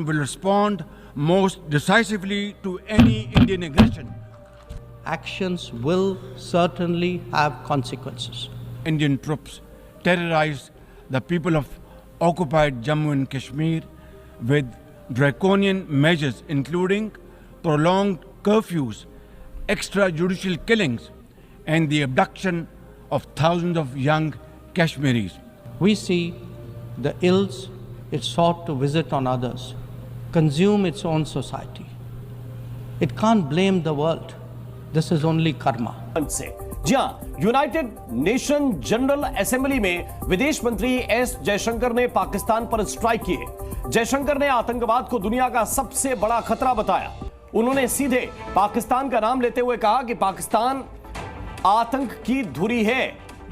will respond most decisively to any Indian aggression. Actions will certainly have consequences. Indian troops terrorized the people of occupied Jammu and Kashmir with draconian measures including prolonged curfews, extrajudicial killings, and the abduction of thousands of young Kashmiris. We see the ills it sought to visit on others, consume its own society. It can't blame the world. This is only karma. जी हाँ, United nation general assembly में विदेश मंत्री S Jaishankar ने पाकिस्तान पर strike किए। जयशंकर ने आतंकवाद को दुनिया का सबसे बड़ा खतरा बताया। उन्होंने सीधे पाकिस्तान का नाम लेते हुए कहा कि पाकिस्तान आतंक की धुरी है।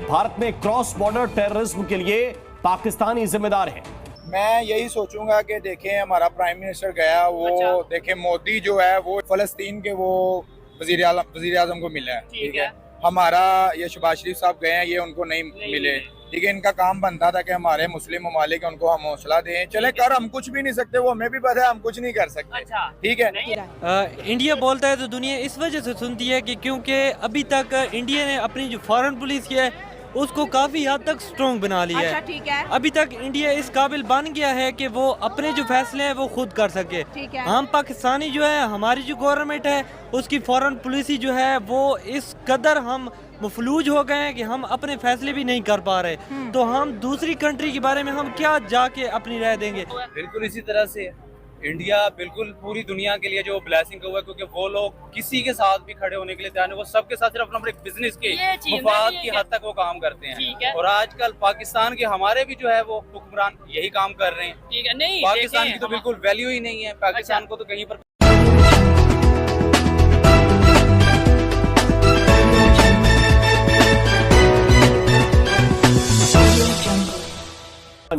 भारत में क्रॉस बॉर्डर टेररिज्म के लिए पाकिस्तान ही जिम्मेदार है। मैं यही सोचूंगा कि देखें हमारा प्राइम मिनिस्टर गया, वो देखें मोदी जो है वो फलस्तीन के वो वजीर आजम को मिला है, ठीक है। हमारा ये शहबाज शरीफ साहब गए हैं, ये उनको नहीं मिले, ठीक है। इनका काम बनता था कि हमारे मुस्लिम ममालिक उनको हम हौसला दें। चले कर हम कुछ भी नहीं सकते, वो हमें भी पता है हम कुछ नहीं कर सकते, ठीक है। इंडिया बोलता है तो दुनिया इस वजह से सुनती है कि क्योंकि अभी तक इंडिया ने अपनी जो फॉरेन पुलिस है उसको काफी हद तक स्ट्रॉन्ग बना लिया है। ठीक है। अभी तक इंडिया इस काबिल बन गया है कि वो अपने जो फैसले हैं वो खुद कर सके। ठीक है। हम पाकिस्तानी जो है, हमारी जो गवर्नमेंट है उसकी फॉरेन पॉलिसी जो है वो इस कदर हम मफलूज हो गए हैं कि हम अपने फैसले भी नहीं कर पा रहे। तो हम दूसरी कंट्री के बारे में हम क्या जाके अपनी राय देंगे। बिल्कुल इसी तरह से इंडिया बिल्कुल पूरी दुनिया के लिए जो ब्लेसिंग हुआ है, क्योंकि वो लोग किसी के साथ भी खड़े होने के लिए तैयार है। वो सबके साथ सिर्फ अपने बिजनेस के मफाद की हद तक वो काम करते हैं। और आजकल पाकिस्तान के हमारे भी जो है वो हुक्मरान यही काम कर रहे हैं। ठीक है, नहीं पाकिस्तान की तो बिल्कुल वैल्यू ही नहीं है। पाकिस्तान को तो कहीं पर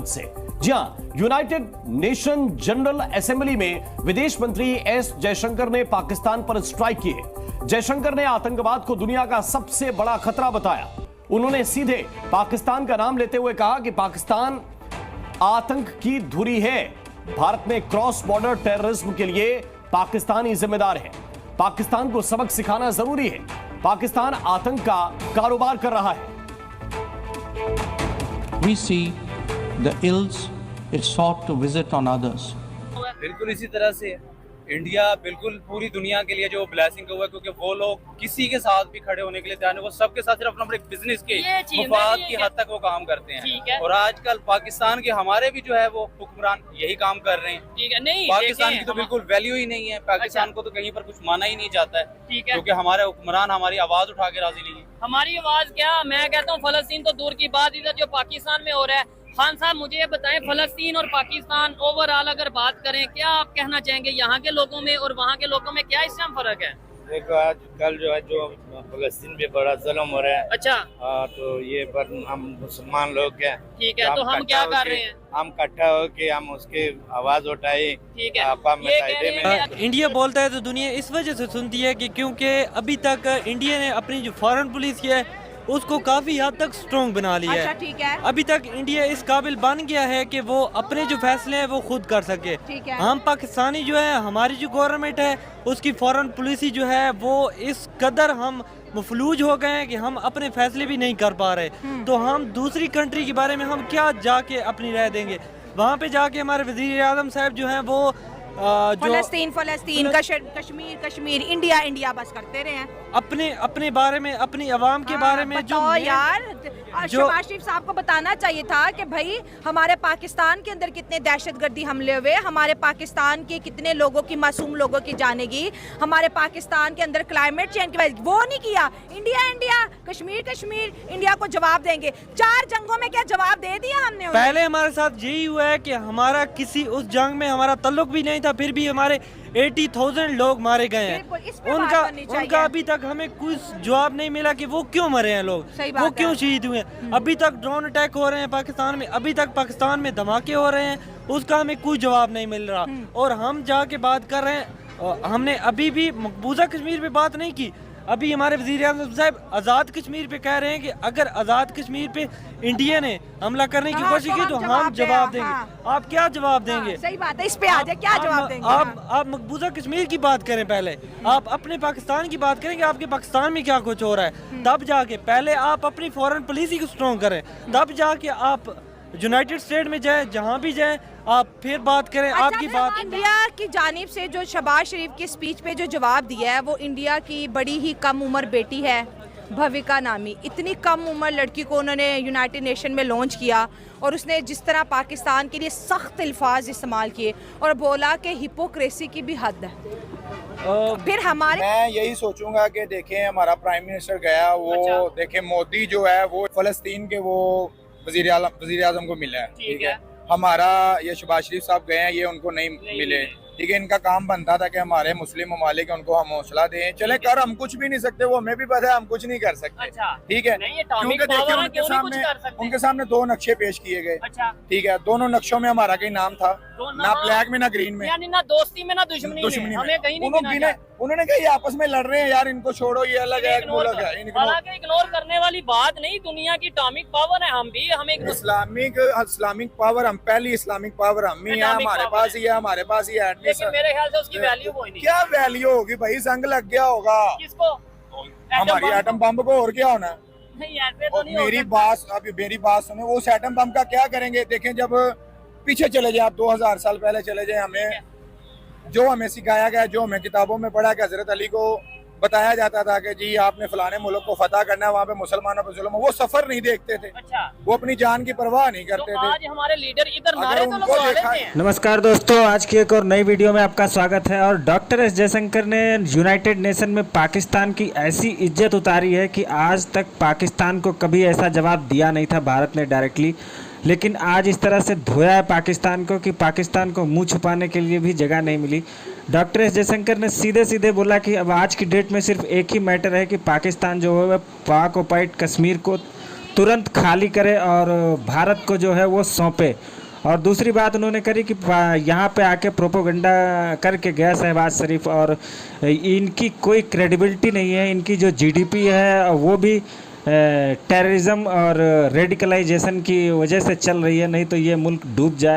से जी हाँ, यूनाइटेड नेशन जनरल असेंबली में विदेश मंत्री एस जयशंकर ने पाकिस्तान पर स्ट्राइक किए। जयशंकर ने आतंकवाद को दुनिया का सबसे बड़ा खतरा बताया। उन्होंने सीधे पाकिस्तान का नाम लेते हुए कहा कि पाकिस्तान आतंक की धुरी है। भारत में क्रॉस बॉर्डर टेररिज्म के लिए पाकिस्तान ही जिम्मेदार है। पाकिस्तान को सबक सिखाना जरूरी है। पाकिस्तान आतंक का कारोबार कर रहा है। We see the ills it sought to visit on others. बिल्कुल इसी तरह से इंडिया बिल्कुल पूरी दुनिया के लिए जो ब्लेसिंग हुआ है, क्योंकि वो लोग किसी के साथ भी खड़े होने के लिए तैयार है। वो सबके साथ सिर्फ अपने बिजनेस के मफाद की हद तक वो काम करते हैं। और आजकल पाकिस्तान के हमारे भी जो है वो हुक्मरान यही काम कर रहे हैं। ठीक है, नहीं पाकिस्तान की तो बिल्कुल वैल्यू ही नहीं है। पाकिस्तान को तो कहीं पर कुछ माना ही नहीं जाता है, क्योंकि हमारे हुक्मरान हमारी आवाज उठा के राजी नहीं है। हमारी आवाज क्या, मैं कहता हूँ फलस्तीन तो दूर की बात, इधर जो पाकिस्तान में हो रहा है। खान साहब मुझे ये बताएं, फलस्तीन और पाकिस्तान ओवरऑल अगर बात करें, क्या आप कहना चाहेंगे यहाँ के लोगों में और वहाँ के लोगों में क्या इस टाइम फर्क है? देखो आजकल जो है जो फलस्तीन पे बड़ा जुल्म हो रहा है। अच्छा। तो ये पर हम मुसलमान लोग हैं, ठीक है, तो हम क्या कर रहे हैं? हम इकट्ठा होके हम उसके आवाज उठाए। ठीक है। इंडिया बोलता है तो दुनिया इस वजह से सुनती है कि क्योंकि अभी तक इंडिया ने अपनी जो फॉरेन पुलिस है उसको काफी हद तक स्ट्रॉन्ग बना लिया है। ठीक है। अभी तक इंडिया इस काबिल बन गया है कि वो अपने जो फैसले हैं वो खुद कर सके। ठीक है। हम पाकिस्तानी जो है, हमारी जो गवर्नमेंट है उसकी फॉरेन पॉलिसी जो है वो इस कदर हम मफलूज हो गए हैं कि हम अपने फैसले भी नहीं कर पा रहे। तो हम दूसरी कंट्री के बारे में हम क्या जाके अपनी राय देंगे। वहाँ पे जाके हमारे वजीर आजम साहब जो हैं वो फलस्तीन कश्मीर इंडिया बस करते रहे हैं। अपने बारे में, अपनी आवाम के बारे में जो यार शहबाज शरीफ साहब को बताना चाहिए था कि भाई हमारे पाकिस्तान के अंदर कितने दहशतगर्दी हमले हुए, हमारे पाकिस्तान के कितने लोगों की, मासूम लोगों की जाने गई, हमारे पाकिस्तान के अंदर क्लाइमेट चेंज की वजह, वो नहीं किया। इंडिया कश्मीर इंडिया को जवाब देंगे। 4 जंगों में क्या जवाब दे दिया हमने? पहले हमारे साथ यही हुआ है कि हमारा किसी उस जंग में हमारा ताल्लुक भी नहीं था, फिर भी हमारे 80,000 लोग मारे गए हैं। उनका अभी तक हमें कुछ जवाब नहीं मिला कि वो क्यों मरे हैं लोग, वो क्यों शहीद हुए हैं। अभी तक ड्रोन अटैक हो रहे हैं पाकिस्तान में, अभी तक पाकिस्तान में धमाके हो रहे हैं, उसका हमें कोई जवाब नहीं मिल रहा। और हम जाके बात कर रहे हैं, हमने अभी भी मकबूजा कश्मीर पे बात नहीं की, अभी हमारे वज़ीर आज़म साहब आज़ाद कश्मीर पे कह रहे हैं कि अगर आज़ाद कश्मीर पे इंडिया ने हमला करने की कोशिश की तो हम जवाब देंगे। आप क्या जवाब देंगे? सही बात है, इस पे आ जाए, क्या जवाब देंगे? आप मकबूजा कश्मीर की बात करें, पहले आप अपने पाकिस्तान की बात करें कि आपके पाकिस्तान में क्या कुछ हो रहा है, तब जाके पहले आप अपनी फॉरेन पॉलिसी को स्ट्रॉन्ग करें, तब जाके आप यूनाइटेड स्टेट में जाएं, जहां भी जाएं आप फिर बात करें। अच्छा, आपकी बात इंडिया की जानिब से जो शहबाज शरीफ की स्पीच पे जो जवाब दिया है वो इंडिया की बड़ी ही कम उम्र बेटी है भविका नामी, इतनी कम उम्र लड़की को उन्होंने यूनाइटेड नेशन में लॉन्च किया और उसने जिस तरह पाकिस्तान के लिए सख्त अल्फाज इस्तेमाल किए और बोला कि हिपोक्रेसी की भी हद है। फिर हमारे मैं यही सोचूंगा कि देखें हमारा प्राइम मिनिस्टर गया वो देखें मोदी जो है वो फलस्तीन के वो वजीर आजम को मिला है, ठीक है। हमारा ये शहबाज शरीफ साहब गए हैं, ये उनको नहीं मिले, ठीक है। इनका काम बनता था कि हमारे मुस्लिम ममालिक उनको हम हौसला दें, चले कर हम कुछ भी नहीं सकते, वो हमें भी पता है हम कुछ नहीं कर सकते, ठीक है। क्योंकि देखिए उनके सामने 2 नक्शे पेश किए गए, ठीक है। दोनों नक्शों में हमारा कहीं नाम था, ना ब्लैक में ना ग्रीन में, यानी ना दोस्ती में ना दुश्मनी में, हमें कहीं नहीं। उन्होंने कहा ये आपस में लड़ रहे हैं यार, इनको छोड़ो, ये अलग है, मुल्क है। हालांकि इग्नोर करने वाली बात नहीं, दुनिया की एटॉमिक पावर है हम भी, हमें इस्लामिक पावर हम पहली इस्लामिक पावर हम ही है, हमारे पास ही है, हमारे पास ही है। मेरे ख्याल से उसकी वैल्यू कोई नहीं। क्या वैल्यू होगी भाई, संग लग गया होगा किसको? हमारी एटम बम को, और क्या होना। नहीं ऐसे तो नहीं। मेरी बात सुने, वो उस एटम बम का क्या करेंगे? देखें जब पीछे चले जाए आप 2000 साल पहले चले जाए, हमें जो हमें सिखाया गया, जो हमें किताबों में पढ़ा कि हजरत अली को बताया जाता था कि जी आपने फलाने मुल्क को फतह करना है, वहाँ पे मुसलमानों पे जुल्म, वो सफर नहीं देखते थे। अच्छा। वो अपनी जान की परवाह नहीं करते थे। आज हमारे लीडर इधर नारे तो लगवा लेते हैं। नमस्कार दोस्तों, आज की एक और नई वीडियो में आपका स्वागत है। और डॉक्टर एस जयशंकर ने यूनाइटेड नेशन में पाकिस्तान की ऐसी इज्जत उतारी है कि आज तक पाकिस्तान को कभी ऐसा जवाब दिया नहीं था भारत ने डायरेक्टली, लेकिन आज इस तरह से धोया है पाकिस्तान को कि पाकिस्तान को मुंह छुपाने के लिए भी जगह नहीं मिली। डॉक्टर एस जयशंकर ने सीधे सीधे बोला कि अब आज की डेट में सिर्फ एक ही मैटर है कि पाकिस्तान जो है वह पाक ऑक्युपाइड कश्मीर को तुरंत खाली करे और भारत को जो है वो सौंपे। और दूसरी बात उन्होंने करी कि यहाँ पे आके प्रोपोगंडा करके गया शहबाज शरीफ, और इनकी कोई क्रेडिबिलिटी नहीं है, इनकी जो जीडीपी है वो भी टेररिज्म और रेडिकलाइजेशन की वजह से चल रही है, नहीं तो ये मुल्क डूब जाए।